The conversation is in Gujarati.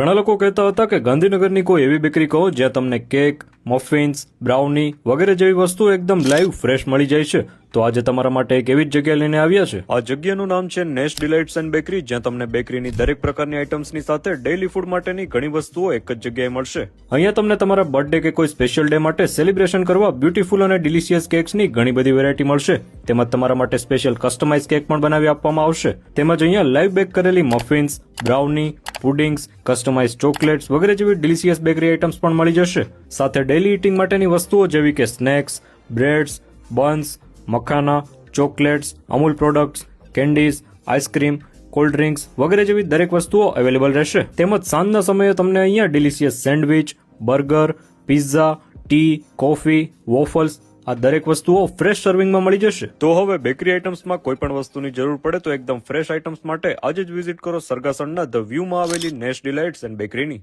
ઘણા લોકો કહેતા હતા કે ગાંધીનગરની કોઈ એવી બેકરી કહો જ્યાં તમને કેક, મફિન્સ, બ્રાઉની વગેરે જેવી વસ્તુઓ એકદમ લાઈવ ફ્રેશ મળી જાય છે. તો આજે તમારા માટે એક એવી જ જગ્યા લઈને આવ્યા છે. આ જગ્યાનું નામ છે નેસ્ટ ડિલાઇટ્સ એન્ડ બેકરી, જ્યાં તમને બેકરીની દરેક પ્રકારની આઇટમ્સની સાથે ડેઈલી ફૂડ માટેની ઘણી વસ્તુઓ એક જ જગ્યાએ મળશે. અહીંયા તમને તમારા બર્થડે કે કોઈ સ્પેશિયલ ડે માટે સેલિબ્રેશન કરવા બ્યુટીફુલ અને ડિલિશિયસ કેક્સની ઘણી બધી વેરાયટી મળશે. તેમજ તમારા માટે સ્પેશિયલ કસ્ટમાઇઝ કેક પણ બનાવી આપવામાં આવશે. તેમજ અહીંયા લાઈવ બેક કરેલી મફિન્સ, બ્રાઉની, પુડિંગ્સ, કસ્ટમાઇઝ ચોકલેટ્સ વગેરે જેવી ડિલિશિયસ બેકરી આઇટમ્સ પણ મળી જશે. સાથે ડેઈલી ઇટિંગ માટેની વસ્તુઓ જેવી કે snacks, breads, buns, makhana, chocolates, Amul products, candies, ice cream, cold drinks વગેરે જેવી દરેક વસ્તુઓ અવેલેબલ રહેશે. તેમજ સાંજના સમયે તમને અહીંયા delicious sandwich, burger, pizza, T, coffee, waffles આ દરેક વસ્તુઓ ફ્રેશ સર્વિંગમાં મળી જશે. તો હવે બેકરી આઇટમ્સમાં કોઈ પણ વસ્તુની જરૂર પડે તો એકદમ ફ્રેશ આઇટમ્સ માટે આજે જ વિઝિટ કરો સરગાસણના ધ વ્યૂમાં આવેલી નેસ્ટ ડિલાઇટ્સ એન્ડ બેકરીની.